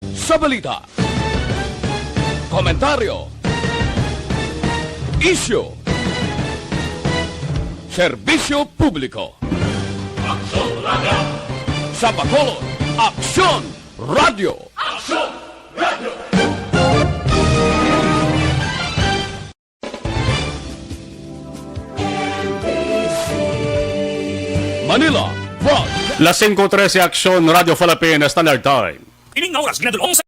Sa balita, komentaryo, isyu, serbisyo publiko. Aksyon Radio! Sa Bacolod, Aksyon Radio! Aksyon Radio! Manila, Frog. Las 5:13 Aksyon Radio Philippines Standard Time. Ining nga oras ginadulong sa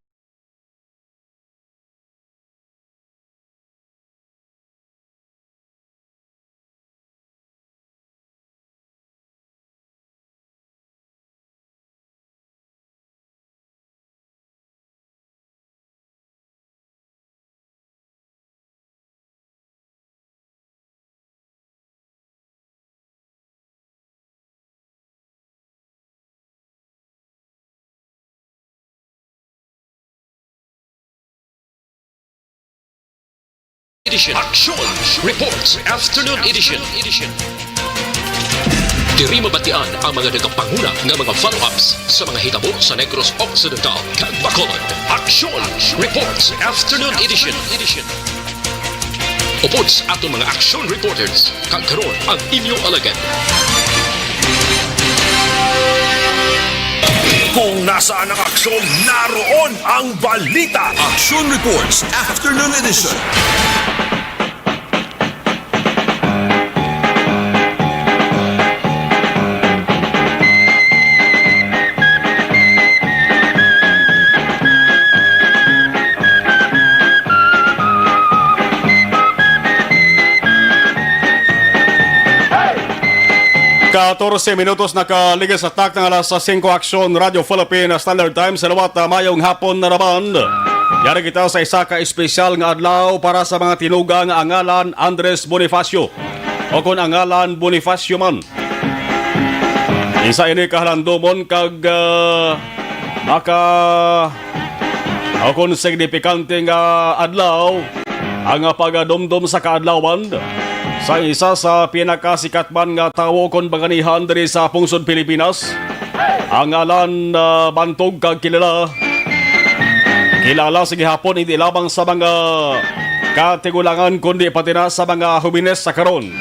Edition. Action Reports Afternoon Edition. Diri mabatian ang mga nagapanguna nga mga follow-ups sa mga hitabo sa Negros Occidental kag Bacolod. Action Reports Afternoon Edition. Upods ato mga action reporters kag karon ang inyong alagad. kung nasaan ang aksyon, naroon ang balita. Action Reports Afternoon Edition. Ka-14 minutos nakaligas sa tak ng alas 5 Aksyon Radio Philippines Standard Time sa lawat mayong hapon na naman. Yari kita sa isa ka-espesyal nga adlaw para sa mga tinuga nga angalan Andres Bonifacio o kung angalan Bonifacio man. Isa ini kahalandomon kag maka o kung signifikante nga adlaw ang pagadomdom sa kaadlawan sa isa sa pinakasikat man nga tawo kon baganihan diri sa pungsod Pilipinas. Ang ngalan bantog kag kilala sa gihapon hindi lamang sa mga katigulangan kundi pati na sa mga humines sa karon.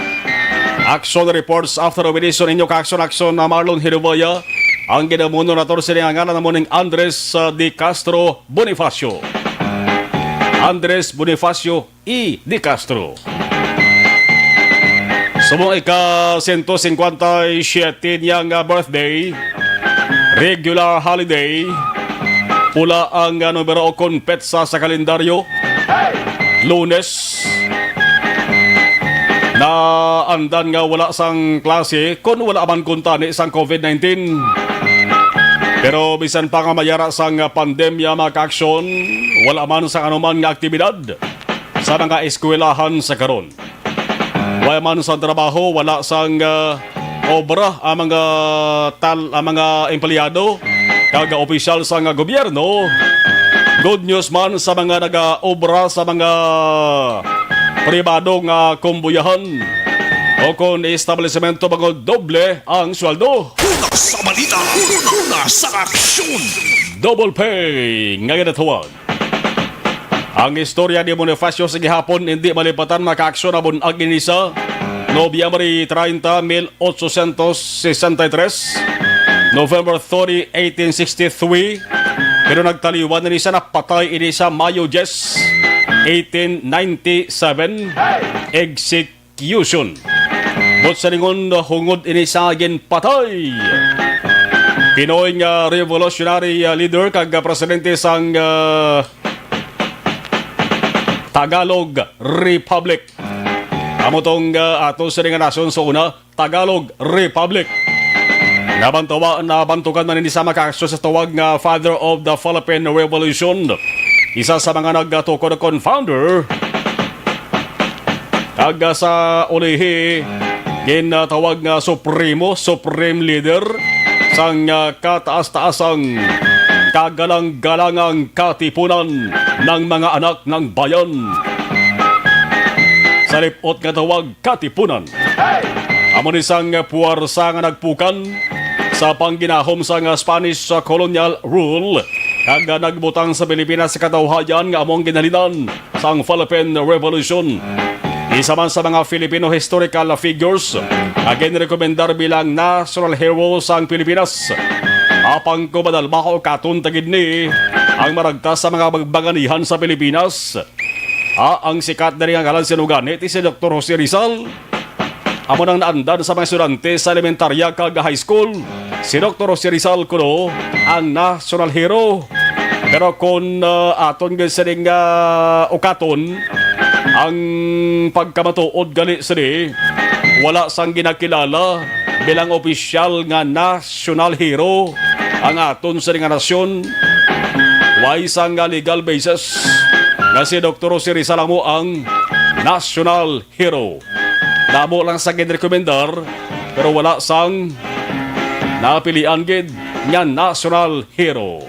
Action Reports After Obedition inyo ka-aksyon na Marlon Hirubaya ang ginamuno na torsi ang ngalan na muning Andres de Castro Bonifacio. Andres Bonifacio E. de Castro. Sumong ika-157 niyang birthday, regular holiday, pula ang numero o kon petsa sa kalendaryo, Lunes, na andan nga wala sang klase, kon wala man kuntani sang COVID-19. Pero bisan pa nga mayara sang pandemya mga ka-aksyon, wala man sang anuman nga aktibidad sa mga eskwelahan sa karon. Wala man sa trabaho, wala sang obra ang mga empleyado, kaga opisyal sa gobyerno. Good news man sa mga naga-obra sa mga pribadong kumbuyahan o kung establishmento mga doble ang sweldo. Una sa balita, una sa aksyon. Double pay ngayon at huwag. Ang istorya ni Bonifacio sa gihapon hindi malipatan maka-aksyon na bunag inisa Nobyembre 30, 1863, November 30, 1863, pero nagtaliwan na nisa na patay inisa Mayo 10, 1897, execution. Bot sa lingon hungod inisa agin patay. Pinoy nga revolutionary leader kag presidente sang Tagalog Republic. Amo tong ato sa nga nasyon sa una, Tagalog Republic. Nabantukan man ni sa makaksyon sa tawag nga Father of the Philippine Revolution. Isa sa mga nagtukod kon founder. Kag sa ulihi, ginatawag nga Supreme Leader sang kataas-taasang kagalang-galangang katipunan ng mga anak ng bayan. Sa lipot nga tawag katipunan. Amon isang puwarsa nga nagpukan sa pangginahom sa Spanish colonial rule kag nagbutang sa Pilipinas sa katawhayan nga among ginhalinan sang Philippine Revolution. Isa man sa mga Filipino historical figures nga ginrekomendar bilang national hero sang Pilipinas. Apang ko madalbaho katuntagid ni ang maragtas sa mga magbaganihan sa Pilipinas. Ang sikat na rin ang kalan sinuganit si Dr. Jose Rizal. Amo nang naandan sa mga estudyante sa elementarya kag high school. Si Dr. Jose Rizal kuno ang national hero. Pero kung aton gansaning ukaton, ang pagkamatuod gali sini, wala sang ginakilala bilang opisyal nga national hero ang aton sa nga nasyon. Way sang legal basis nga si Dr. Jose Rizal mo ang national hero. Damo lang sa ginrekomendar pero wala sang napilian gid nga national hero.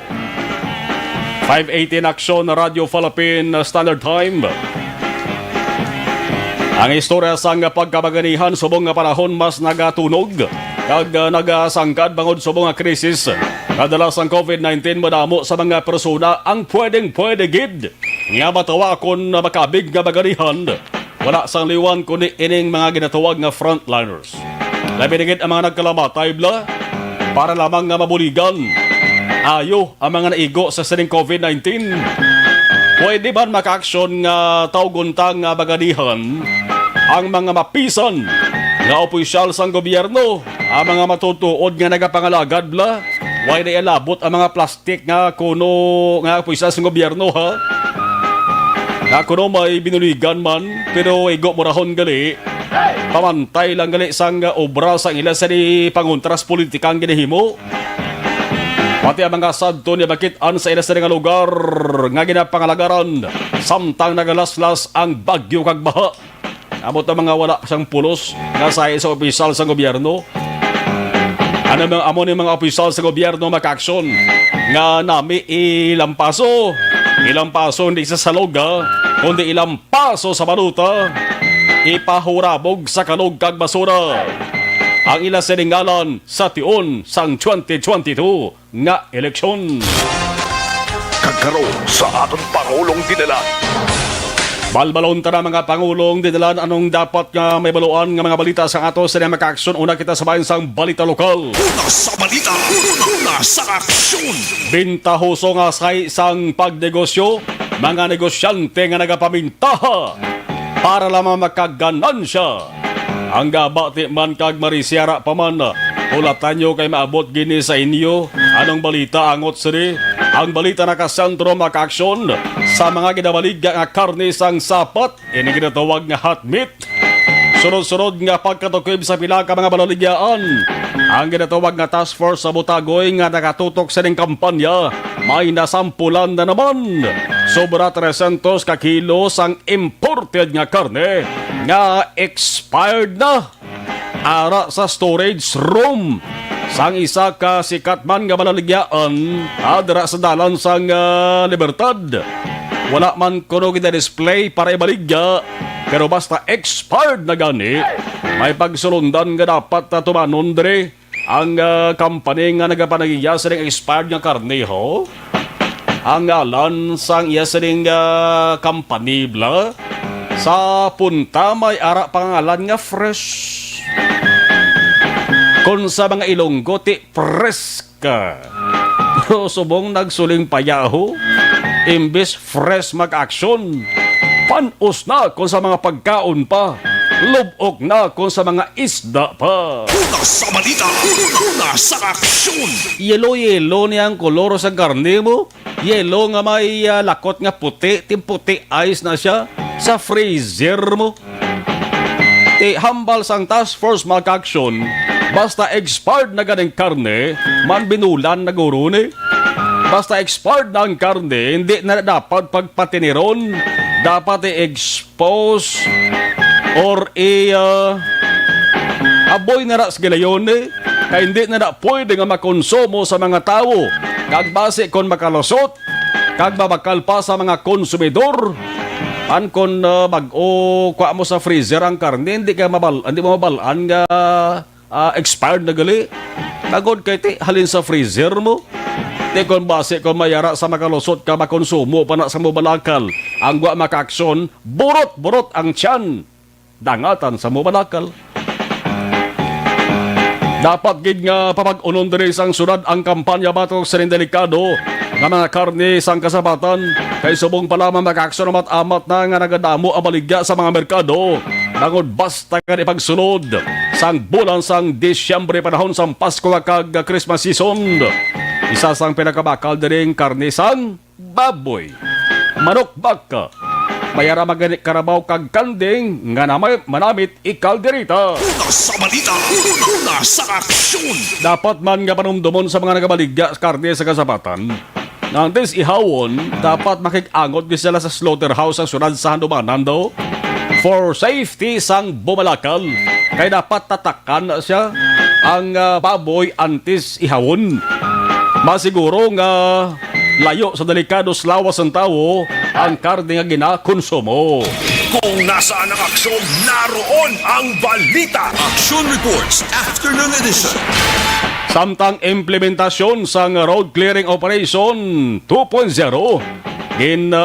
5:18 Aksyon Radio Philippine Standard Time. Ang istorya sang pagkabaganihan subong nga panahon mas nagatunog kag nagasangkad bangod subong nga krisis. Kadalas ang COVID-19 madamo sa mga persona ang pwede gid nga matawa kon makabig nga baganihan. Wala sang liwan kundi ining mga ginatawag nga frontliners. Labi na gid ang mga nagkalamatay bla para lamang nga mabuligan. Ayo ang mga naigo sa sining COVID-19. Pwede ba maka-aksyon nga tawguntang nga baganihan ang mga mapisan nga opisyal sang gobyerno, ang mga matutuod nga nagapangalagad bla? Why na ilabot ang mga plastik nga kuno nga opisyal sang gobyerno ha? Na kuno may binuligan man pero igo morahon gali. Pamantay lang gali sang obra sang ila sa ni panguntras politikang ginahimo. Pati ang mga sadto niya bakitan sa ila sa nga lugar nga ginapangalagaran samtang nagalaslas ang bagyo kag baha. Amot ang mga wala sang pulos nga sa isa opisyal sa gobyerno. Ano mga amo ni mga opisyal sa gobyerno maka-aksyon nga nami ilang paso hindi sa salog kundi ilang paso sa baluta ipahurabog sa kalog kag basura ang ila siningalan sa tion sang 2022 nga eleksyon. Kagkaroon sa aton Pangulong dinala. Balbalon ta na mga Pangulong didalan anong dapat nga may baluan nga mga balita sa ato sa maka-aksyon. Una kita sabayan sang balita lokal. Una sa balita, una sa aksyon. Bintahoso nga sa isang pagnegosyo, mga negosyante nga nagapamintaha para lamang makaganansya. Ang gabati man kag marisiara pa man, ulatan nyo kay maabot gini sa inyo. Anong balita angot siri? Ang balita nakasentro maka-aksyon sa mga ginabalig nga karne sang sapat, ini ginatawag nga hot meat. Sunod-sunod nga pagkatukoy sa pila ka mga balaligyaan. Ang ginatawag nga task force sa Butagoy nga nakatutok sa ning kampanya, may nasampulan na naman. Sobra 300 ka kilo sang imported nga karne nga expired na. Ara sa storage room sang isa ka sikat man nga balaligyaan adra sa dalan sang Libertad. Wala man kuno gina-display para ibaligya, pero basta expired na gani, may pagsulundan nga dapat na tumanon dre ang company nga nagapanagiya sa ring expired nga karne ho. Ang ngalan sang iya sa ring company bla sa punta may ara pangalan nga fresh. Kung sa mga Ilonggo ti preska. Subong nagsuling payaho, imbis fresh mag-aksyon. Panos na kung sa mga pagkaon pa. Lubok na kung sa mga isda pa. Una sa balita, una sa aksyon. Yelo-yelo niya ang koloro sa karne mo. Yelo nga may lakot nga puti. Puti ice na siya sa freezer mo. Hambal sang task force mag-aksyon. Basta expired na ganing karne, man binulan na guro ni. Basta expired na ang karne, hindi na dapat pagpatiniron. Dapat i-expose or aboy na ras gilayon ni. Kaya hindi na pwede nga makonsumo sa mga tao. Kag base kon makalusot, kag babakal pa sa mga konsumidor. An kon bag-o kwa mo sa freezer ang karne, hindi mo mabalaan nga expired na gali. Tagod kay ti halin sa freezer mo. Di kon base kon mayara sa makalusot ka makonsumo pa na sa mubalakal. Ang wa makaaksyon, burot-burot ang tiyan. Dangatan sa mubalakal. Dapat gid nga papag-unon diri sang sunod ang kampanya batok sa delikado nga mga karne sang kasabatan kay subong pa lamang makaaksyon amat-amat na nga nagadamo ang baligya sa mga merkado. Bangod basta ka ipagsulod sang bulan sang Disyembre panahon sang Pasko kag Christmas season. Isa sang pinakabakal diring karne sang baboy, manok baka, mayara maganik karabaw kag kanding nga namay manamit ikalderita. Una sa balita, una sa aksyon. Dapat man nga panumdumon sa mga nagabaligya karne sa kasabatan. Nantes ihawon, dapat makik-angot di sila sa slaughterhouse ang sunod sa hanumanan daw. For safety sang bumalakal, kay dapat tatakan na siya ang baboy antes ihawon. Masiguro nga layo sa delikados lawas ng tao ang karne nga ginakonsumo. Kung nasaan ang aksyon, naroon ang balita. Action Reports Afternoon Edition. Samtang implementasyon sang Road Clearing Operation 2.0,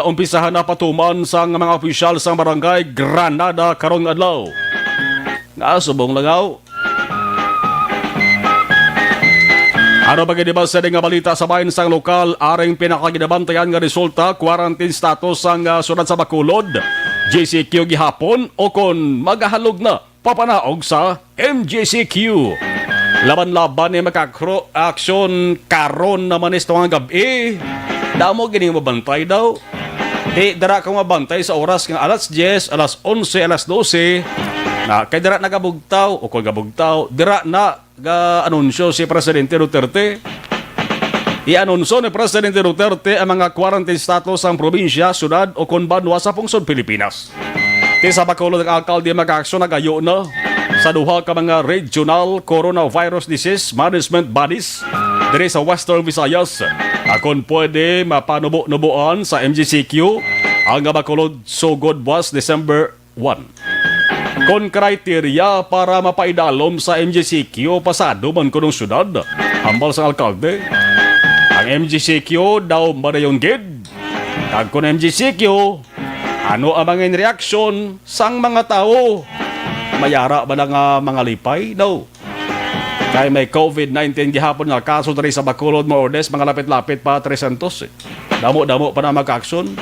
umpisahan na patuman sang mga opisyal sang barangay Granada karong adlaw. Subong langaw. Ano ba gini ba sa nga balita sa bayan sang lokal aring pinakaginabantayan nga resulta quarantine status sang sunod sa Bacolod JCQ gihapon o kon magahalog na papanaog sa MJCQ. Laban-laban ni makakro aksyon karon naman isto nga gabi. Damo gini mabantay daw. Di dara ka mabantay sa oras nga alas 10, alas 11, alas 12. Na kay dira nagabugtaw o kung gabugtaw, dira na ga-anunsyo si Presidente Duterte. I-anunsyo ni Presidente Duterte ang mga quarantine status ang probinsya, syudad o konbanwa sa pungsod Pilipinas. Ti sa Bacolod ng alkalde mag-aksyon nagayo na sa duha ka mga regional coronavirus disease management bodies diri sa Western Visayas. Akon pwede mapanubo-nubuan sa MGCQ ang Bacolod sugod buwas December 1. Kon kriteria para mapaidalom sa MGCQ pasado man kunong syudad, hambal sa alkalde. Ang MGCQ daw madayon gid. Kag kon MGCQ, ano ang mga reaksyon sang mga tao? Mayara ba nga mga lipay daw? Kaya may COVID-19 gihapon nga kaso diri sa Bacolod more or less mga lapit-lapit pa 300. Damo-damo pa na mag-aksyon.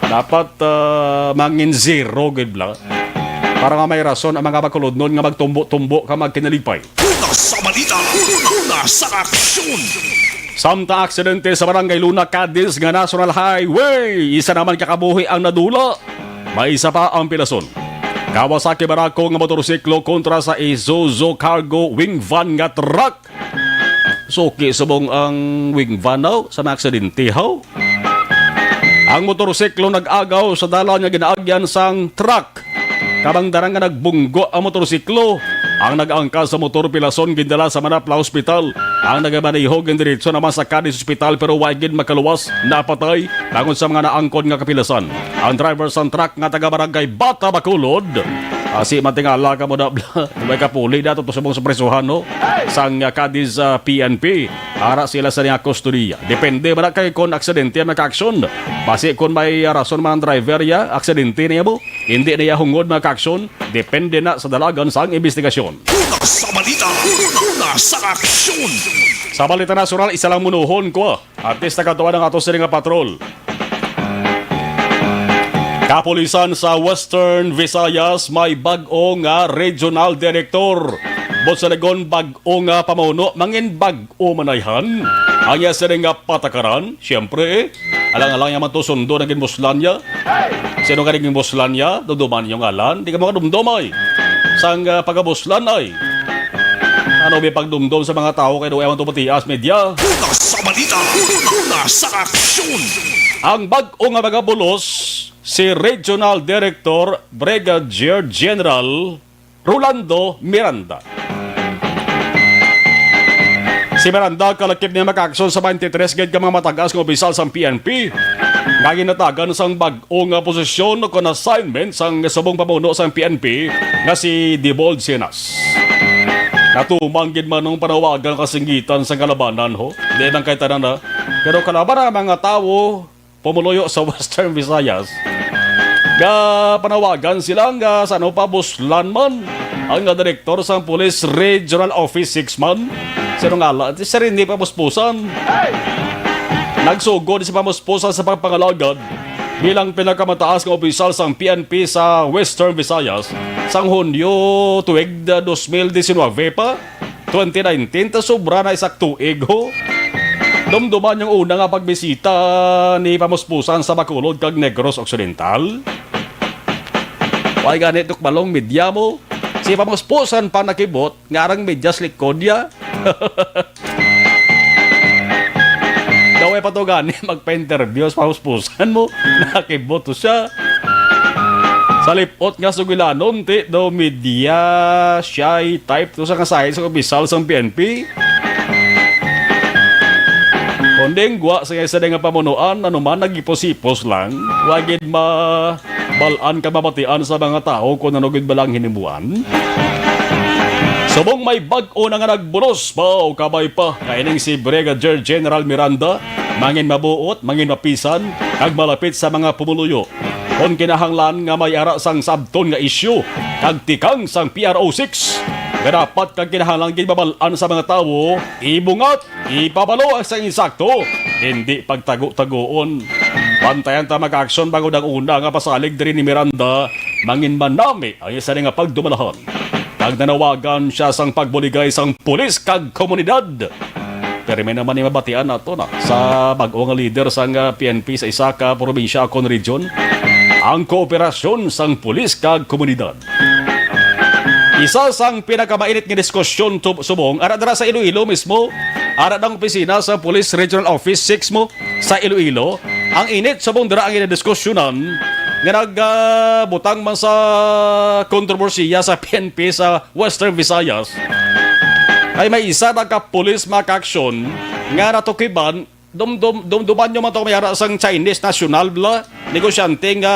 Dapat mangin zero gid bla. Para nga may rason ang mga Bacolod nun nga magtumbo-tumbo ka magkinalipay. Una sa balita, una sa aksyon. Samta aksidente sa barangay Luna Cadiz nga National Highway. Isa naman kakabuhi ang nadula. May isa pa ang pilason. Kawasaki Barako nga motorsiklo kontra sa Isuzu Cargo wing van nga truck. Suki subong ang wing van daw sa aksidente how? Ang motorsiklo nag-agaw sa dalan nga ginaagyan sang truck. Kabang darang nga nagbunggo ang motorsiklo. Ang nag-angkas sa motor pilason gindala sa Manapla Hospital. Ang nagamaneho gindiretso naman sa Cadiz Hospital pero wagid makaluwas napatay tungod sa mga naangkon nga kapilasan. Ang driver sa truck nga taga-barangay Bata Bacolod. Asi matingala ka mo na may kapuli dato to subong sa presuhan no sang Cadiz PNP. Ara sila sa niya kustodiya. Depende ba kay kon aksidente ang naka-aksyon. Basi kon may rason man driver ya aksidente niya mo. Hindi niya hungod maka-aksyon. Depende na sa dalagan sang investigasyon. Una sa balita, una sa aksyon. Sa balita nasional, isa lang munuhon ko. Artista katuwa ng ato siring nga patrol. Kapulisan sa Western Visayas may bag-o nga regional director. Bosalegon bag-o nga pamuno, mangin bag-o manayhan. Ang siring nga patakaran, siyempre alang-alang yaman to sundo naging muslan niya. Sino ka naging muslan niya? Duduman yung alan. Di ka makadumdumay. Sang pagabuslan ay ano may pagdumdum sa mga tao kaya yaman to matias media. Una sa balita, una sa aksyon. Ang bag-o nga mga bulos si Regional Director Brigadier General Rolando Miranda. Si Miranda kalakip niya makaksyon sa 23 gayud ka mga matagas ng opisyal sa PNP. Nga ginatagan sang bag-o nga posisyon o kon assignment sang subong pamuno sa PNP nga si Dibold Sinas. Natumanggid man nung panawagan kasinggitan sa kalabanan ho. Di nang kay tanan na. Pero kalaban ang mga tao pumuloyo sa Western Visayas. Panawagan silang sa ano pa buslan man ang direktor sa Police Regional Office 6 man. Sino nga lang? Siya rin hindi pa puspusan. Nagsugod si pamuspusan sa pagpangalagad bilang pinakamataas ng opisyal sa PNP sa Western Visayas sang Hunyo tuig 2019 pa 2019 ta sobra na isak tuig ho. Dumduman yung una nga pagbisita ni pamuspusan sa Bacolod kag Negros Occidental. Why ganit balong media mo? Si pamuspusan pa nakibot ngarang medyas likod ya. Daway pa to gani magpa-interview sa pamuspusan mo. Nakiboto siya. Sa lipot nga sugilanon ti do media shy type to sa kasahin sa opisyal sa PNP. Kondeng gwa sa isa nga pamunuan anuman nagipos-ipos lang. Wagid balaan ka mapatian sa mga tao kung nanugid balang hinimuan. Subong may bag-o na nga nagbunos pa o kabay pa kaining si Brigadier General Miranda mangin mabuot, mangin mapisan kag malapit sa mga pumuluyo. Kung kinahanglan nga may ara sang sabton nga isyu kag tikang sang PRO6 nga dapat kag kinahanglan gibabalaan sa mga tawo ibungat, ipabalo ang sang insakto hindi pagtago-tagoon. Pantayan ta mag-aksyon bago ng una nga pasalig diri ni Miranda mangin manami ang isa nga pagdumalahan. Kag nanawagan siya sang pagbuligay sang pulis kag komunidad. Pero may naman yung mabatian nato na sa bago nga leader sang PNP sa isa ka probinsya kon region ang kooperasyon sang pulis kag komunidad. Isa sang pinakamainit nga diskusyon subong ara dara sa Iloilo mismo, ara ng opisina sa Police Regional Office 6 mo sa Iloilo. Ang init subong dara ang inadiskusyonan nga nagbutang man sa kontrobersiya sa PNP sa Western Visayas. Ay may isa na ka-police maka-aksyon nga natukiban dumduman nyo man ito mayara sang Chinese national bla negosyante nga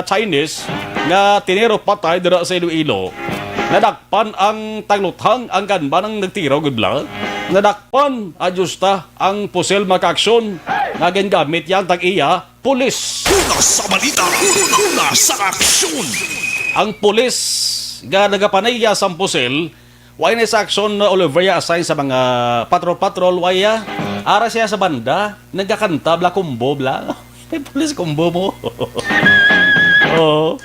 Chinese nga tiniro patay dira sa Iloilo. Nadakpan ang tagluthang ang ganba ng nagtiraw gudla. Nadakpan ajusta ang pusil maka-aksyon nga gingamit yan tag-iya pulis. Una sa balita, una sa aksyon. Ang pulis nga nagapanaya sa pusil why na sa aksyon na Oliveria assign sa mga patrol-patrol waya ara siya sa banda nagkakanta bla kumbo bla may pulis kumbo mo. Oh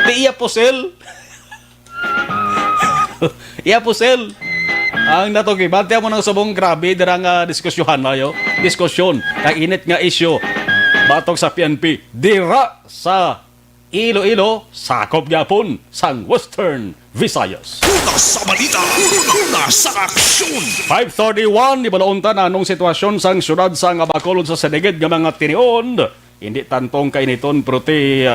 di iya pusil. Iya pusil ang natugiban tiyan mo ng subong grabe darang diskusyohan na yo diskusyon kay init nga isyo batok sa PNP dira sa Iloilo sakop gyapon sang Western Visayas. Una sa balita, una sa aksyon. 5:31 ibalaunta na anong sitwasyon sang syudad sang Bacolod sa Seneged nga mga tinion. Hindi tantong kainiton prote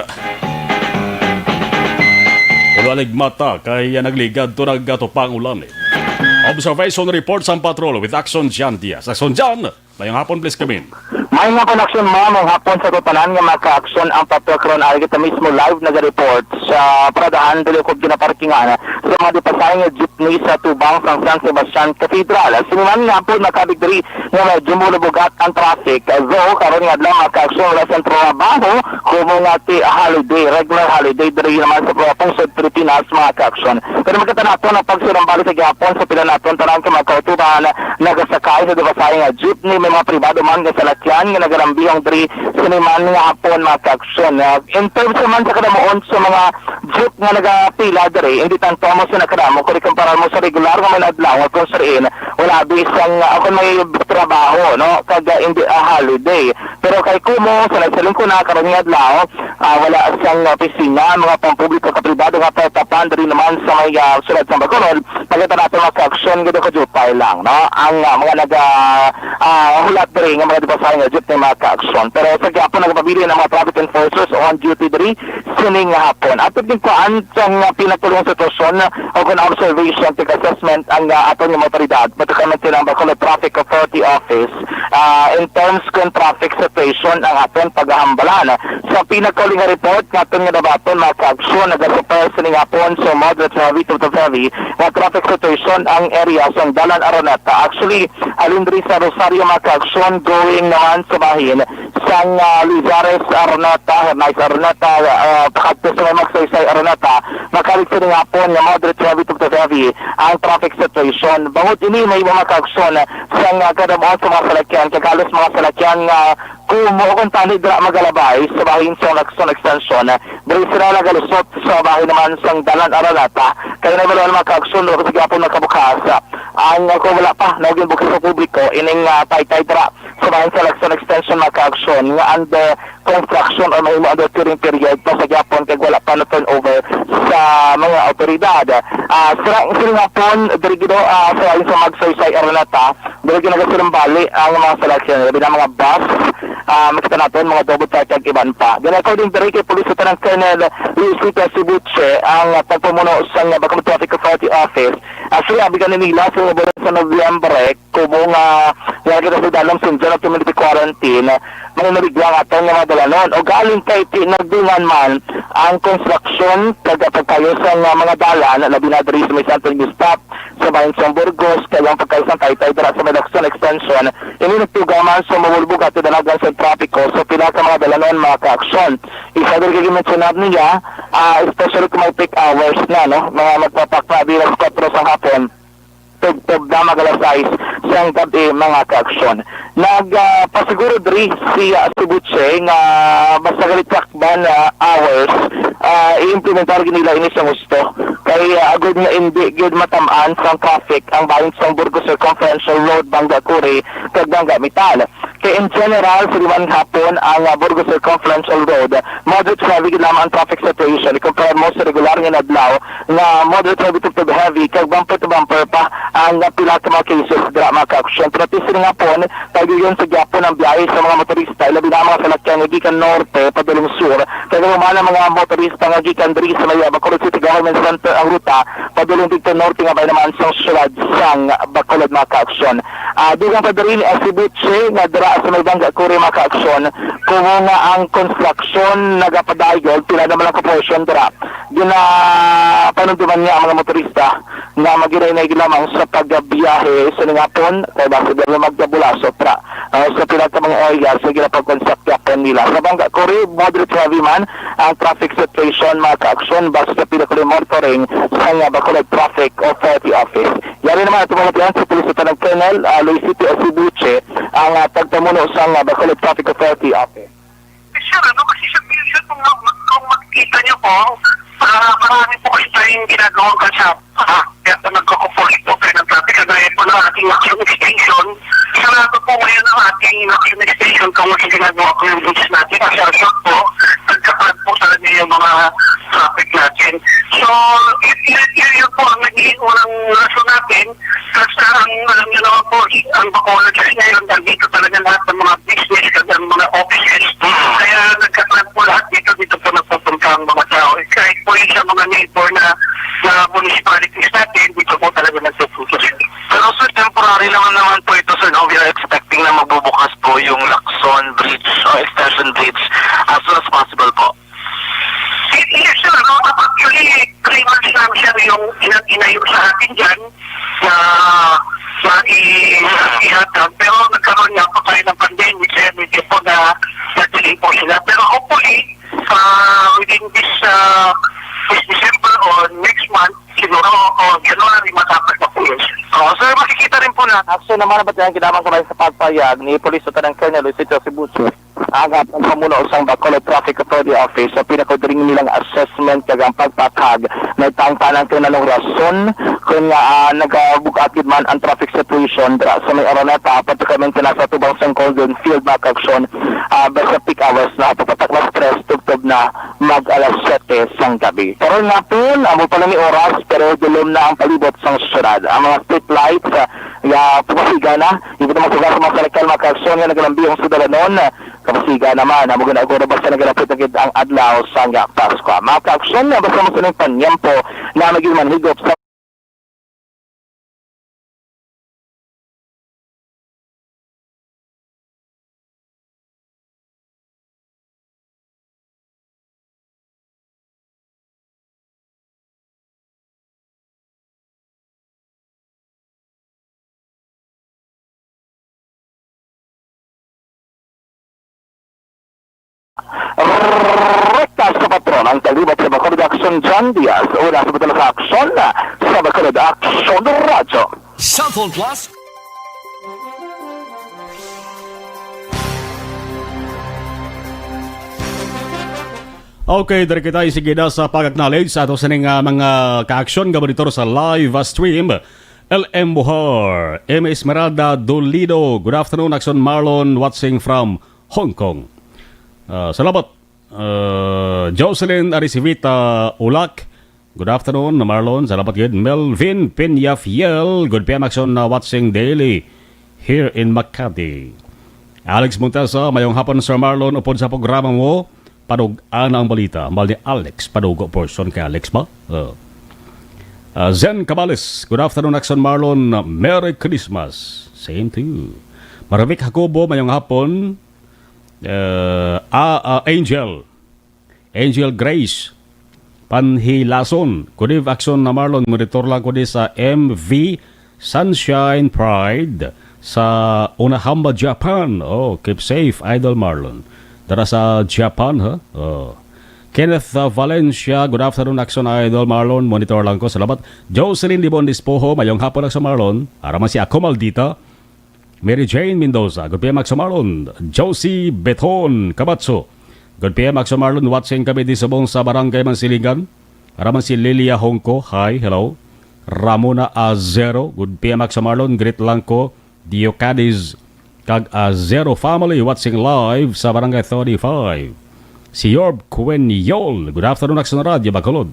ulalig mata kay nagligad to naggatupang ulan. Observation report sang patrol with Action Jan Diaz. Action Jan, mayang hapon please come in. May nga koneksyon mo ngayong hapon sa tutanan nga maka-aksyon ang patrokron ay kita mismo live nag-report sa paradahan dili ko ginaparkingan sa mga dipasay nga jeepney sa tubang sang San Sebastian Cathedral. Sinuman nga po nakabigdiri nga medyo mulubugat ang traffic. Though karon nga lang maka-aksyon wala sa trabaho kumo nga ti holiday, regular holiday diri naman sa pungsod Pilipinas maka-aksyon. Pero magkatanaton ang pagsirambali sa gihapon sa pila naton tanan ka magkautuban nagasakay sa dipasay nga jeepney may mga pribado man nga salakyan nga nagarambihang diri siniman nga hapon maka-aksyon. In terms naman sa kadamoon sa mga jeep nga nagapila diri hindi tanto mo sa nakadamo kung ikumpara mo sa regular nga manadlaw kung sariin wala bisang ako may trabaho no kag hindi holiday. Pero kay kumo sa nagsaling ko na karon nga adlaw wala sang opisina mga pampubliko ka pribado nga tapan diri naman sa may sulod sa Bacolod pagkatapos natin maka-aksyon gito ka jutay lang no ang mga hulat diri nga mga dipasay nga jeep na maka-aksyon. Pero sa gihapon nagpabili ng mga traffic enforcers on duty diri sining nga hapon. At din ko ang pinatulong sitwasyon o kung observation tig assessment ang aton nga motoridad pagkakamit silang Bacolod Traffic Authority Office in terms kung traffic situation ang aton paghahambalan sa pinaka uli nga report naton nga dabaton mga kaaksyon nagasuper sining hapon so moderate heavy to heavy nga traffic situation ang area sa Dalan Araneta. Actually, alin diri sa Rosario mga kaaksyon going naman sa bahin sang Lizares Araneta, Nice Araneta, pakadto sa Magsaysay Araneta, makalig sining hapon nga moderate heavy to heavy ang traffic situation. Bangod ini may mga kaaksyon sang kadamon sa mga salakyan, kagalos mga salakyan nga kung kung tani dira magalabay sa bahin sa Lacson Extension, diri sila nagalusot sa bahin naman sang Dalan Araneta. Kaya na wala mga kaaksyon o kasi gapon nakabukas. Ang kung wala pa, naging bukas sa publiko, ining tay-tay dira sa bahin sa Lacson Extension mga kaaksyon nga under construction o may under touring period pa sa gapon kaya wala pa na turnover sa mga otoridad. Sila nga po, diri gido sa bahin sa Magsaysay Araneta, diri ginagasilang bali ang mga salakyan, labi na mga bus, makita natin mga double charge iban pa. Then according to kay Police Lieutenant Colonel Luis Vita Sibuche, ang pagpamuno sa Bacolod Traffic Authority Office, actually abigan nila sa Nobyembre kubong nilagay na sa dalang Sinjan of Community Quarantine mga nabiglang atong mga dalanon o galing kay nagdungan man ang construction pagkayo sa mga dalan labi na diri sa may Santo Niño Stop sa bayan sa Burgos kaya ang pagkaisang tay-tay dira sa Lacson Extension ini nagtugaman sa mawulbog at dalagan sa trapiko so pila ka mga dalanon mga kaaksyon. Isa din kaya mentionad niya especially kung may peak hours na no mga magpapakpabi ng 4 sa hapon tugtog na magalasais sa gabi mga kaaksyon. Nagpasiguro diri si Butche nga basta galit takban hours i-implementar nila ini sa gusto kay agad nga hindi gud matamaan sa traffic ang bahin sa Burgos Circumferential Road Bangga Curi kag Bangga Metal. Kay in general sa liman hapon ang Burgos Circumferential Road moderate heavy lamang ang traffic situation i-compare mo sa regular nga adlaw nga moderate heavy to heavy kag bumper to bumper pa ang pila ka mga cases dira mga kaaksyon. Pero tising nga po tayo yun sa Japon ang biyahe sa mga motorista labi na mga salakyan nga gikan norte padulong sur kaya mga mga motorista nga gikan diri sa may Bacolod City Government Center ang ruta padulong dito norte nga bay naman sa syudad sang Bacolod mga kaaksyon. Dugang pa diri si Butche nga dira sa may Bangga Curi mga kaaksyon kung nga ang construction nagapadayog pila naman ang proportion dira ginapanunduman niya ang mga motorista nga magiray-nay lamang sa pagbiyahe sa ningapon kaya basta dito magdabula sa pila ka mga area sa ginapag-construct yapon nila. Sa Bangga Curi, moderate heavy man ang traffic situation mga kaaksyon basta sa pila ko monitoring sa Bacolod Traffic Authority Office. Yari naman at tumulatihan sa Police Lieutenant Colonel Luis Vita Sibuche ang pagpamuno sa Bacolod Traffic Authority Office. Sir, kasi sa minsan kung makikita niyo po, marami po kasi tayong ginagawang kalsada. Kaya nagkakupulit po kayo ng traffic. Kagaya po ng ating Lacson Extension. Sarado po ngayon ang ating Lacson Extension kung kasi ginagawa ko yung bridge natin. Kasi asap po, nagkapad po talaga yung mga traffic natin. So, yun po ang naging unang rason natin. Kasi alam niyo naman po, ang Bacolod kasi ngayon, dito talaga lahat ng mga business at mga offices. Kaya nagkapad po lahat dito po nagpupunta ang mga tao. Kahit po yung sa mga neighbor na municipalities natin, dito po talaga nagpupunta. Pero sir, temporary naman po ito sir, no? We are expecting na magbubukas po yung Lacson Bridge o Extension Bridge as soon as possible po. Yes sir, no? Actually, 3 months lang siya yung inayo sa atin dyan na ihatag. Pero nagkaroon niya po tayo ng pandemic kaya medyo po na delay po sila. Pero hopefully, within this December or next month, siguro o January matapos na po yun. Sir, makikita rin po na. Action naman na ba't yan kinamang kamay sa pagpayag ni Police Lieutenant Colonel Luis Vita Sibuche agap ang pamuno sa Bacolod Traffic Authority Office sa pinakudring nilang assessment kag ang pagpatag may tangtanan kung anong rason kung nga nagabukat gid man ang traffic situation dira sa may Araneta patakamen na sa tubang sang Golden Field Action basta peak hours na papatak na stress tugtog na mag alas 7 sang gabi. Pero nga po amo pa lang ni oras pero dulom na ang palibot sang syudad. Ang mga street lights pumasiga na ibig naman sa mga salakyan mga kaaksyon nga nagalambihong sa dalanon kapasiga naman amo ginaguro basta nagalapit agad ang adlaw sang Pasko. Mga kaaksyon na basta mo sa panyampo na maging manhigop sa Rekta sa patron ang kalibat sa Bacolod Action John Diaz. Una sa batala sa aksyon sa Bacolod Action Radyo. Cellphone Plus. Okay, dari kita sige na sa pag-acknowledge sa ato sa mga ka-aksyon gabanitor sa live stream. LM Buhar, M. Esmeralda Dolido, good afternoon, Action Marlon, watching from Hong Kong. Salamat. Jocelyn Arisivita Ulak, good afternoon, Marlon, salamat yun. Melvin Pinyafiel, good PM Action watching daily here in Makati. Alex Montesa, mayong hapon, Sir Marlon, upod sa programa mo, padugaan ang balita. Mal ni Alex, padugo portion kay Alex ba? Zen Cabales, good afternoon, Action Marlon, Merry Christmas. Same to you. Maravik Jacobo, mayong hapon, Angel Grace Panhilason, good evening, Action na Marlon, monitor lang ko di sa MV Sunshine Pride sa Onahamba, Japan. Oh, keep safe, Idol Marlon. Dara sa Japan, ha? Oh. Kenneth Valencia, good afternoon, Action Idol Marlon, monitor lang ko, salamat. Jocelyn Libon Dispoho, mayong hapon, Action Marlon. Araman si Ako Maldita. Mary Jane Mendoza, good PM, Action Marlon. Josie Beton Kabatso, good PM, Action Marlon, watching kami di sa Barangay Mansilingan. Araman si Lilia Hongko, hi, hello. Ramona Azero, good PM, Action Marlon, greet lang ko. Dio Cadiz, kag Zero Family, watching live sa Barangay 35. Si Yorb Quenyol, good afternoon, Action Radio, Bacolod.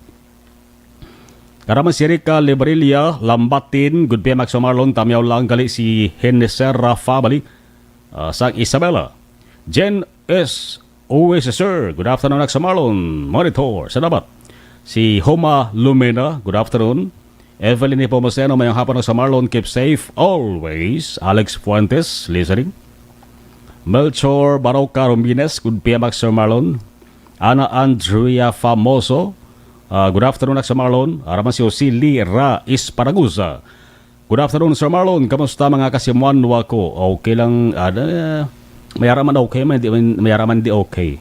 Karaman si Rica Librilia, Lambatin, good PM, Action Marlon, tamyaw lang gali si Henesera Family, sang Isabela. Jen S. Sir, good afternoon, Action Marlon, monitor, salamat. Si Homa Lumina, good afternoon. Evelyn Ipomoseno, mayang hapon sa Marlon, keep safe always. Alex Fuentes, listening. Melchor Baroka Romines, good PM, Sir Marlon. Ana Andrea Famoso, good afternoon, Sir Marlon. Araman si Osili Ra Isparagusa, good afternoon, Sir Marlon. Kamusta mga kasimuan ko? Okay lang, mayaraman okay, mayaraman di okay.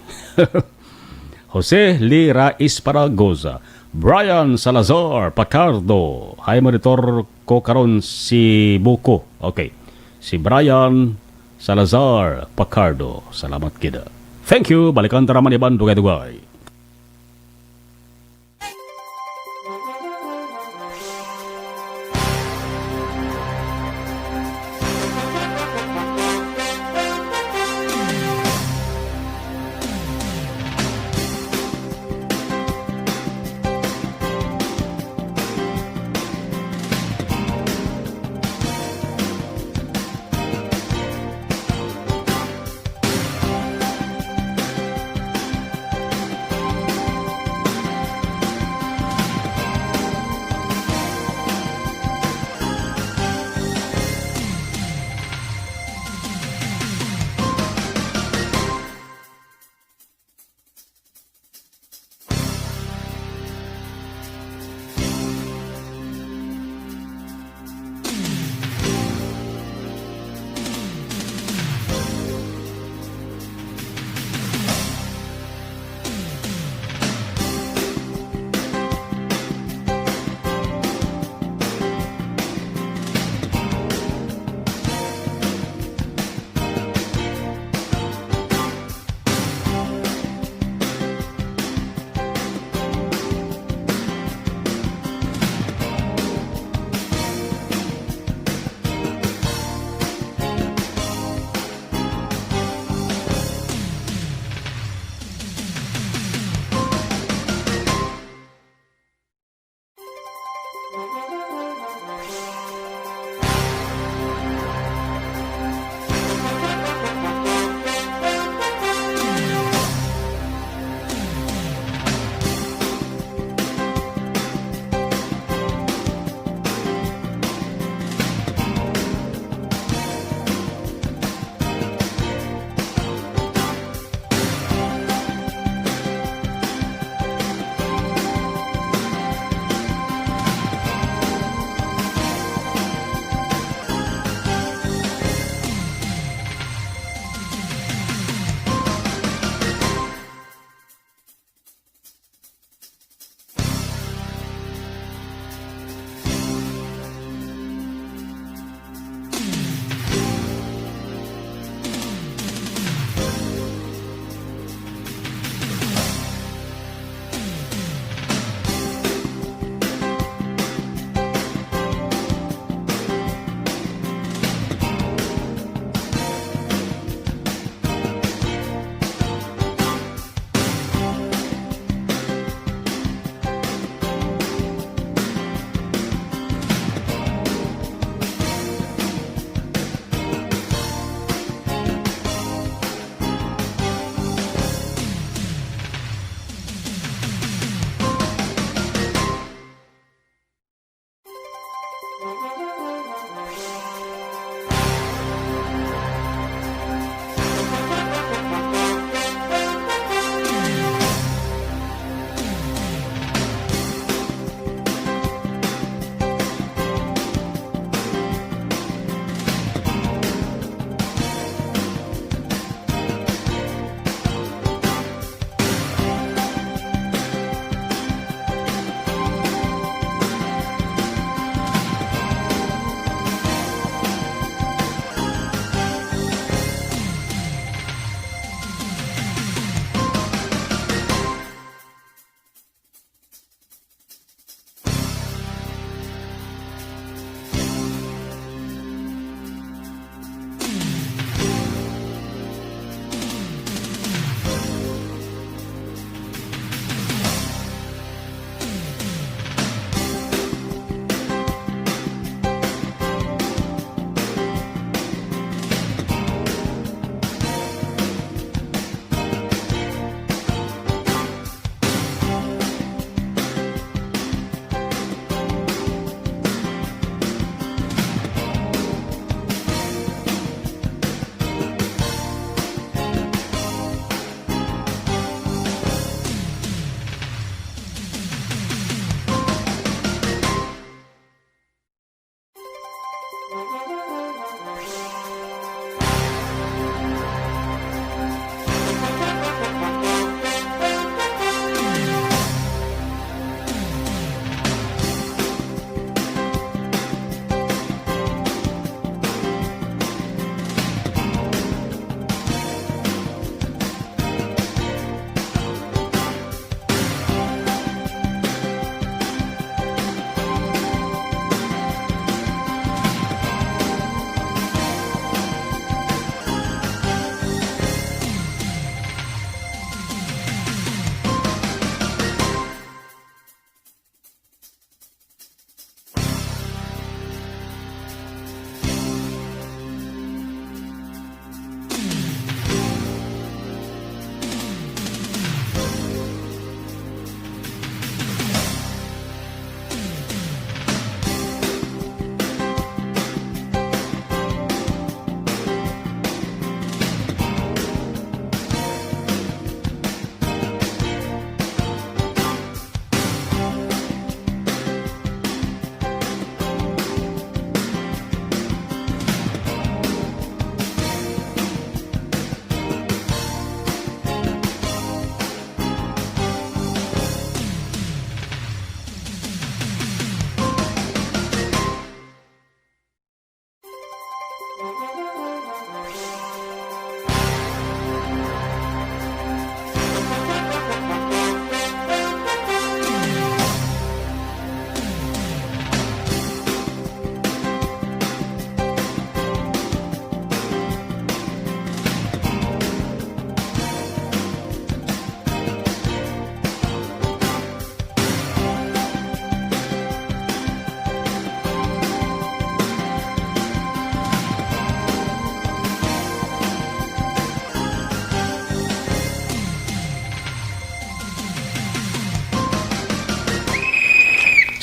Jose Lira Isparagosa, Brian Salazar Pacardo, hi, monitor ko karon si Buko. Okay, si Brian Salazar Pacardo, salamat kita. Thank you, balikan taraman iban dugay-dugay.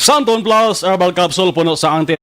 Santon Plus Herbal Capsule puno sa anti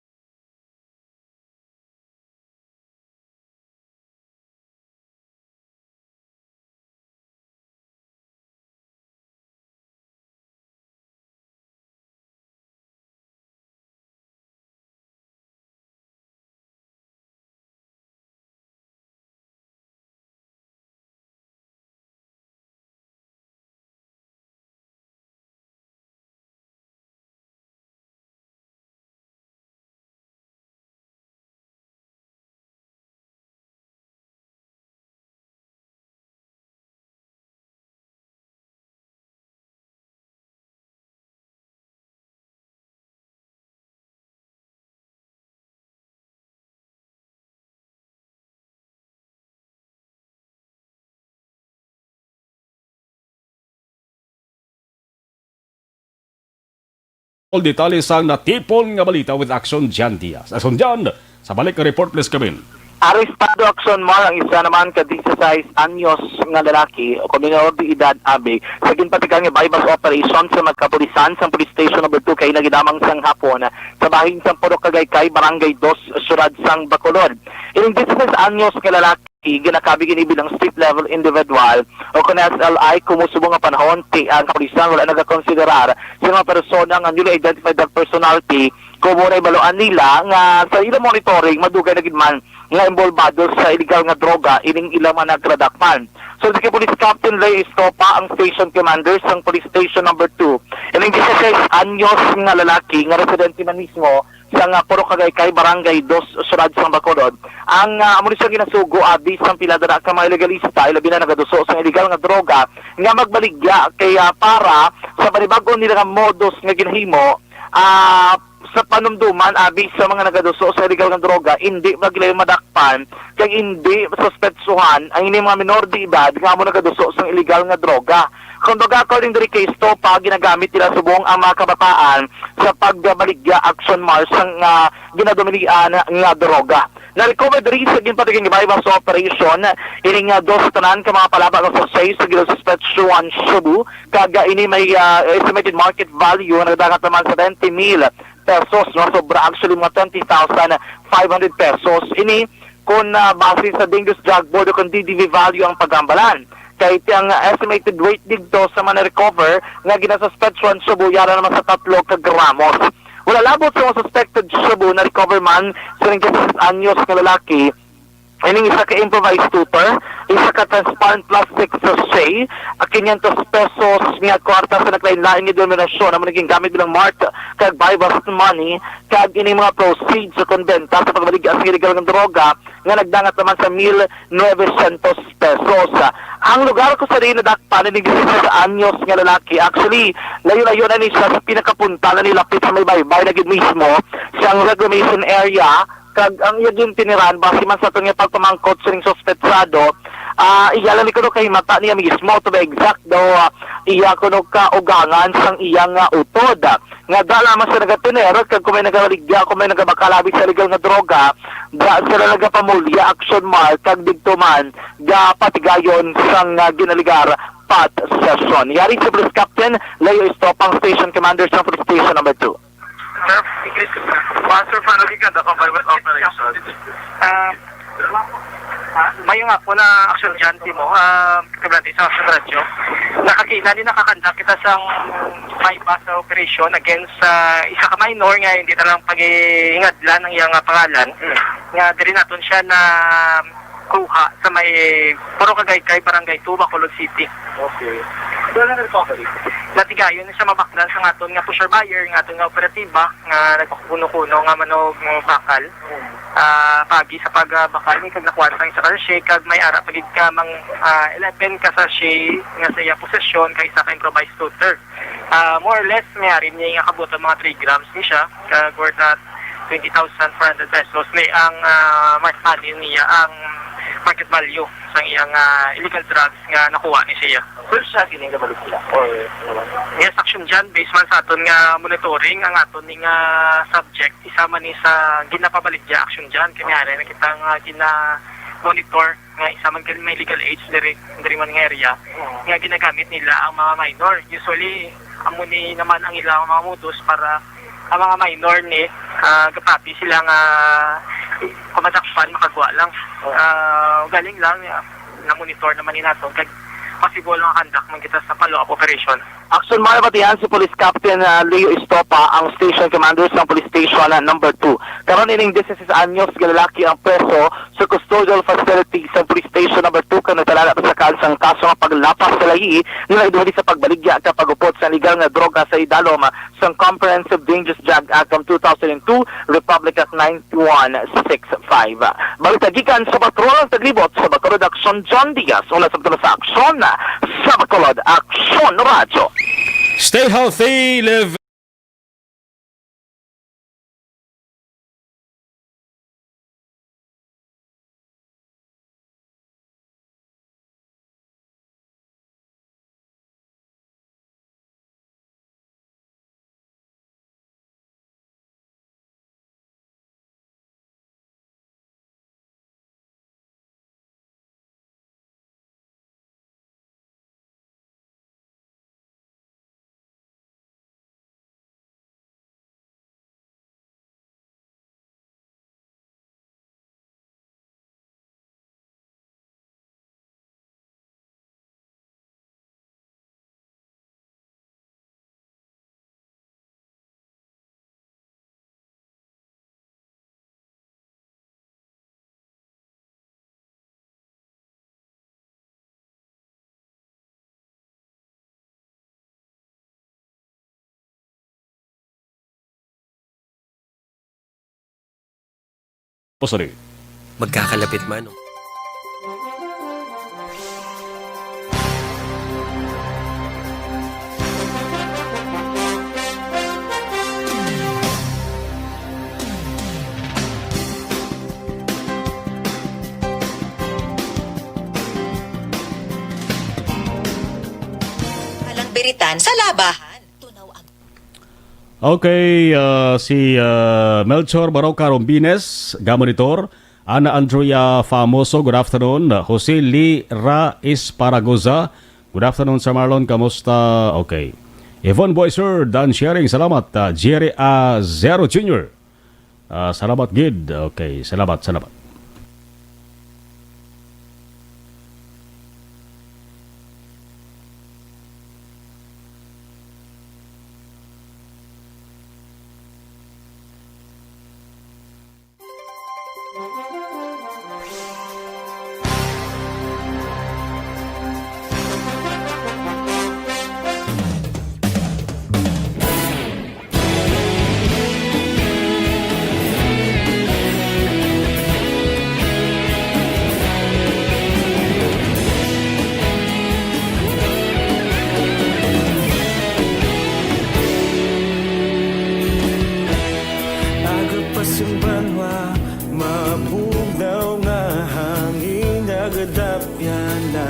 all detalye sang natipon nga balita with Action Jan Diaz. Action Jan, sa balik ka report please Kevin. Arestado Action Mar ang isa naman ka 16 anyos nga lalaki o komunidad de edad abig sa ginpatikan nga bypass operation sa magkapulisan sa police station number 2 kay nagidamang sang hapon sa bahin sa Puro Cagaycay Barangay 2 Surad sang Bacolod. Ining 16 anyos nga lalaki ginakabi kini bilang street level individual o kung SLI kumusubong nga panahon ang kapulisan wala nagakonsiderar sa mga persona nga newly identified personality kumuray baloan nila nga sa ilang monitoring madugay na gidman nga involvado sa illegal nga droga ining ilang mga nagradakpan. So si Police Captain Ray Estopa ang station commander sa police station number 2. Ining 16 anyos nga lalaki nga residente man mismo sa Puro Cagaycay Barangay 2 Surad sang Bacolod. Ang amo siya ginasugo abis ang pila dara ka mga ilegalista ilabi na nagaduso sa illegal nga droga nga magbaligya kay para sa panibag-o nila nga modus nga ginahimo sa panumduman abis sa mga nagaduso sa illegal nga droga hindi magilay madakpan kay hindi suspetsuhan ang ini mga minor de edad nga amo nagaduso sa illegal nga droga. Kumbaga, according to the case to, ginagamit nila subong ang mga kabataan sa pagbaligya action march ang ginadominian nga droga. Na-recover diri sa ginpatiking bypass operation, ining dos tanan ka mga palabak sa 6 sa ginasuspetsuhan Cebu, kaga ini may estimated market value na nagdagat naman sa 20,000 pesos, no? Sobra actually mga 20,500 pesos. Ini kung base sa Dangerous Drug Board o kung DDV value ang pagambalan. Kahit ang estimated weight dito sa mga recover nga ginasuspectuan Cebu yara naman sa 3 gramos. Wala labot sa mga suspected Cebu na recover man sa 16 anyos na lalaki. Ining isa ka improvised tutor, isa ka transparent plastic sachet, 500 pesos nga kwarta sa naglain-lain nga denominasyon na naging gamit bilang mark kag bypass money kag ini mga proceeds sa konbenta sa pagbaligya sa illegal ng droga nga nagdangat naman sa 1,900 pesos. Ang lugar ko sa rin nadakpan ni 16 anyos nga lalaki, actually layo-layo na ni siya sa pinakapunta na nilapit sa may baybay na gid mismo siyang reclamation area kag ang yung tiniran base man sa itong pagpamangkot sa ring suspetsado iyala ni kuno kay mata niya mismo to be exact daw iya kuno ka ugangan sang iyang utod nga dala man sa nagatinero kag kung may nagaligya kung may nagabakalabi sa legal nga droga da sila nagapamulya action mark kag didto man ga patigayon sang ginaligar pat session. Yari si Police Captain Leo Estopang Station Commander sa Police Station number 2. Sir, Pastor Fanuligan, the bypass operation. May nga po na action dyan, Timo, kabrante sa radyo. Nakakita din nakakanda kita sa bypass operation against isa ka minor nga hindi talang pag-ingadlan ng iyang pangalan. Nga diri naton siya na kuha sa may Puro Cagaycay Barangay 2, Bacolod City. Okay. Doon na recovery? Natigayon na siya mabaklan sa aton nga pusher buyer, nga aton nga operatiba, nga nagpakuno-kuno nga manog bakal. Pagi sa pagbakal ni kag nakuha sa isa ka sachet, kag may ara pagid ka mang 11 ka sachet nga sa iya posesyon kay isa ka improvised shooter. More or less mayari niya nga kabutan mga 3 grams ni siya, kag worth na 20,400 pesos ni ang market value niya, ang market value sa iyang illegal drugs nga nakuha ni siya. Well, siya kining gabalog sila? Or yes, action dyan, based man sa aton nga monitoring, ang aton nga subject, isama ni sa ginapabaligya action dyan, kanyari na kitang gina-monitor nga isa man may legal age diri man nga area, nga ginagamit nila ang mga minor. Usually, amo ni naman ang ilang mga modus para ang mga minor ni kapati sila nga kumasakpan makagawa lang. Galing lang na monitor naman ni nato kay possible mga kandak man kita sa follow-up operation. Action mga batihan si Police Captain Leo Estopa, ang station commander sa Police Station number 2. Karon ining 16 anyos nga lalaki ang preso sa custodial facility sa Police Station number 2 kan natalala sa kansang kaso nga paglapas sa lahi nila iduhali sa pagbaligya ka pagupot sa legal nga droga sa idalom sa Comprehensive Dangerous Drug Act of 2002, Republic Act 9165. Balita gikan sa Patrol Taglibot sa Bacolod Action John Diaz una sa sa aksyon sa Bacolod Action Radio. Stay healthy, live Posari. Magkakalapit man. Walang biritan sa labahan. Tunaw ang Okay, si Melchor Baroca Rombines, Gamonitor, Ana Andrea Famoso, good afternoon. Jose Lee Ra Esparagoza, good afternoon Sir Marlon, kamusta? Okay. Yvonne Boyser, Dan Sharing, salamat. Jerry A. Zero Jr. Salamat gid. Okay, salamat. Agapasumbanwa, mabugnaw nga hangin nagadapyan na.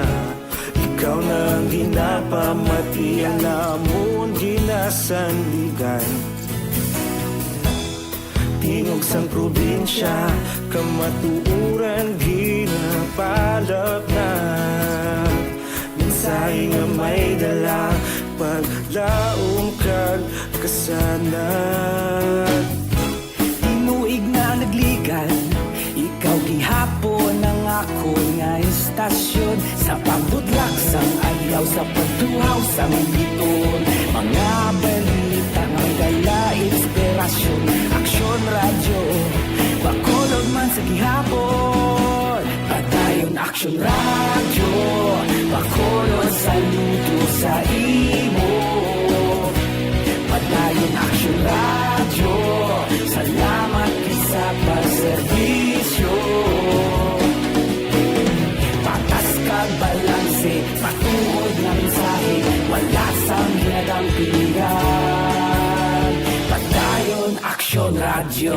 Ikaw nang ginapamati ang namon ginasandigan. Tingog sang probinsya, kamatuuran ginapalap na. Minsay nga may dala, paglaong kag kasanan. Tinuig na nagligan, ikaw gihapon ang ako nga istasyon. Sa pagbutlak sang ayaw, sa pagtuhaw sang biton. Mga balita nga dala inspirasyon. Aksyon radyo, Bacolod man sa gihapon. Padayon aksyon radyo, Bacolod saludo sa imo. Padayon aksyon radyo, salamat sa pagserbisyo. Patas kag balanse, patuod ng mensahe, wala sang ginagampingan. Padayon aksyon radyo.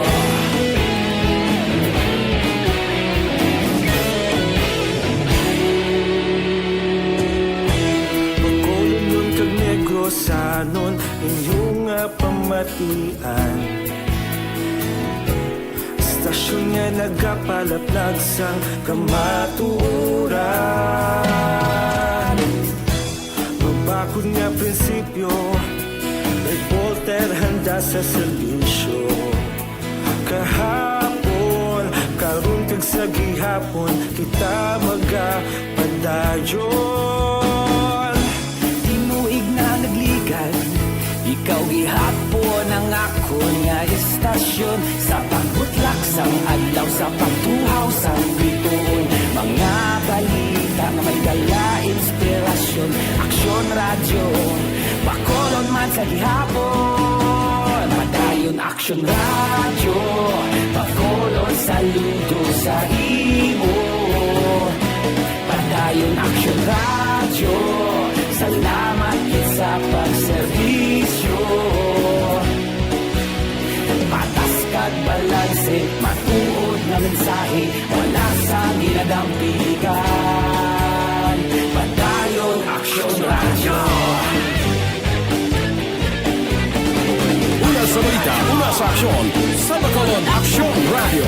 Bacolod nun kag Negrosanon, inyong pamatian. Stasyon nga nagapalaplag sang kamatuuran. Mabakod nga prinsipyo, Voltaire handa sa serbisyo. Kahapon, karon kag sa gihapon, kita magapadayon. Tinuig na nagligad, ikaw gihapon ang akon nga istasyon. Sa pagbutlak sang adlaw, sa pagtuhaw sang bituon, mga balita nga may dala inspirasyon. Aksyon radyo, Bacolod man sa gihapon. Padayon Aksyon radyo, Bacolod saludo sa imo. Padayon Aksyon radyo, salamat sa pagserbisyo. Patas kag balanse, matuod na mensahe, wala sa ginadampigan. Padayon Aksyon radyo. Una sa balita, una sa aksyon, sa Bacolod Aksyon Radio.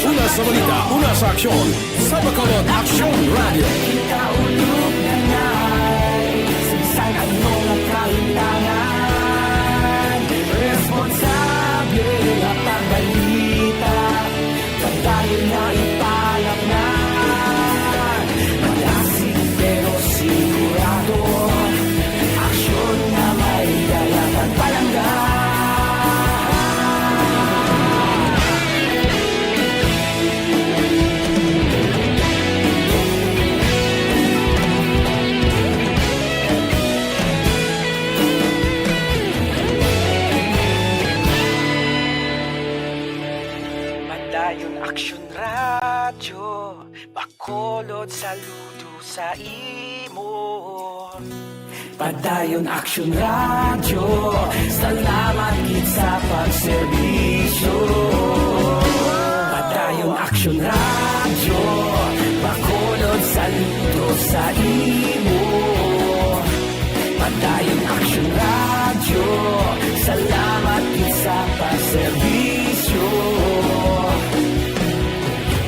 Una sa balita, una sa aksyon, sa Bacolod Aksyon Radio. Kaulog na na'y Sinsan ang mga kailangan. Responsable na pagbalita, pagdayon na ipalak na. Malasig pero sigurado, aksyon na may dalagang palanggan. Padayon Aksyon radyo, Bacolod saludo sa imo. Padayon Aksyon radyo, salamat gid sa pagserbisyo. Padayon Aksyon radyo, Bacolod saludo sa imo. Padayon Aksyon radyo, salamat gid sa pagserbisyo.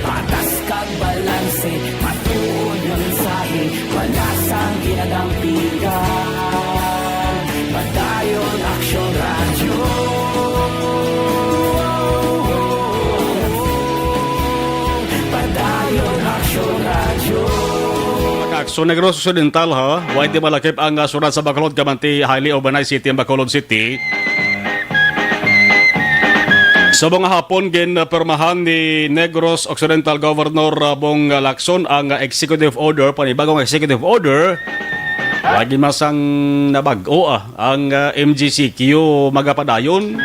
Patas kag balanse, matuod na mensahe, wala sang ginadampigan. Padayon Aksyon radyo. Padayon Aksyon radyo. Aksyon Negros Occidental ha, why di malakip ang surat sa Bacolod kamanti highly urbanized city ang Bacolod City. Sa mga hapon, ginpermahan ni Negros Occidental Governor Bong Lacson ang executive order, panibagong executive order. Lagi masang nabago ang MGCQ magapadayon.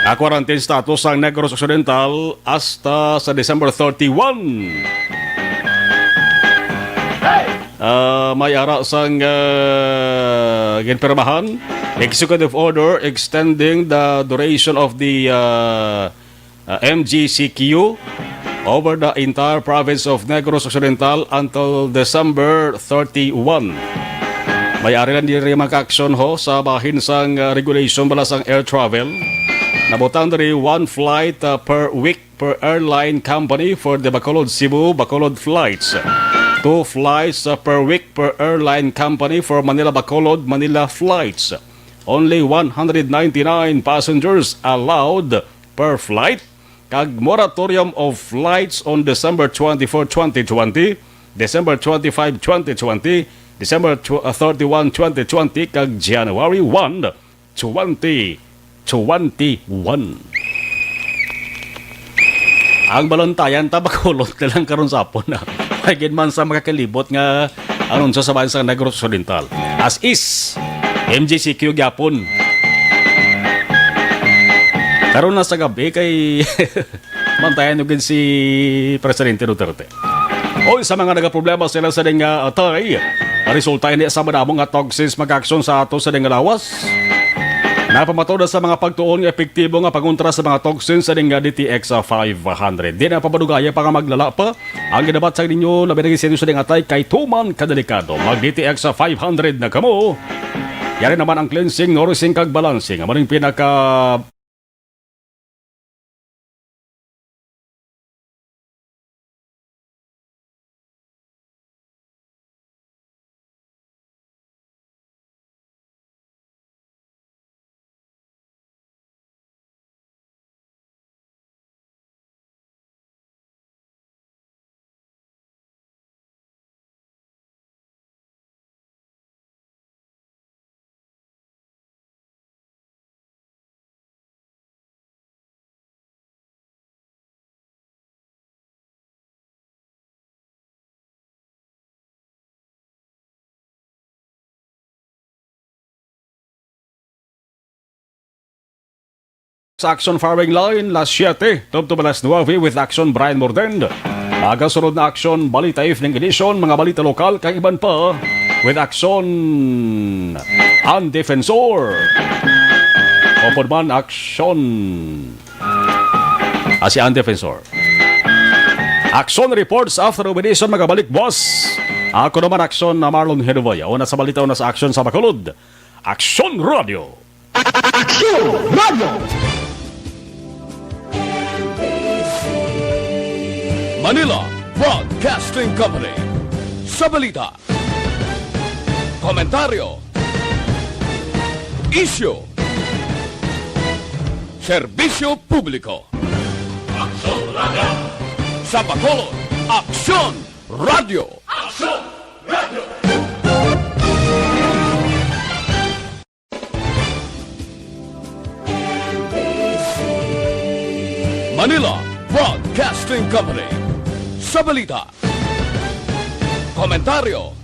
A quarantine status ang Negros Occidental hasta sa December 31. May ara sang ginpermahan. Executive order extending the duration of the MGCQ over the entire province of Negros Occidental until December 31. May ari lang diri mag-action ho sa bahin sang regulation bala sang air travel. Nabutang diri one flight per week per airline company for the Bacolod Cebu Bacolod flights. 2 flights per week per airline company for Manila Bacolod Manila flights. Only 199 passengers allowed per flight. Kag moratorium of flights on December 24, 2020, December 25, 2020, December 31, 2020, kag January 1, 2021. Ang balantayan tabakulot na lang karon sa hapon na. Higit man sa makakalibot nga anon sa sabayan sa Negros Occidental. As is, MGCQ gyapon. Karon na sa gabi kay mantayan yung si Presidente Duterte. O sa mga nagaproblema sila sa ding atay, resulta ini sa madamong nga toxins mag-aksyon sa ato sa ding lawas. Napamatoda sa mga pagtuon nga epektibo nga paguntra sa mga toxins sa ding DTX 500. Di na papadugaya pa nga maglala pa. Ang ginabat sa ninyo labi na sa ding atay kay tuman kadelikado. Mag DTX 500 na kamo. Yari naman ang cleansing, nourishing kag balancing. Amaring pinaka sa Action Firing Line, las 7, tub to balas 9 with Action Brian Mordend. Agasunod na Action Balita Evening Edition, mga balita lokal, kay iban pa, with Action Ang Defensor. Opo naman, Action si Ang Defensor. Action Reports after Obedition, magabalik, boss. Ako naman, Action na Marlon Henovaya. Una sa balita, una sa Action sa Bacolod. Action Radio. Action Radio! Manila Broadcasting Company. Sa balita, komentaryo, isyu, serbisyo publiko. Action Radio. Sa Bacolod, Action Radio. Action Radio. Manila Broadcasting Company. Sa balita, komentaryo,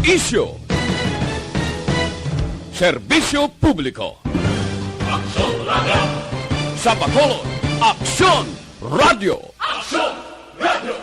isyu, serbisyo publiko. Action Radio. Sa Bacolod, Action Radio. Action Radio.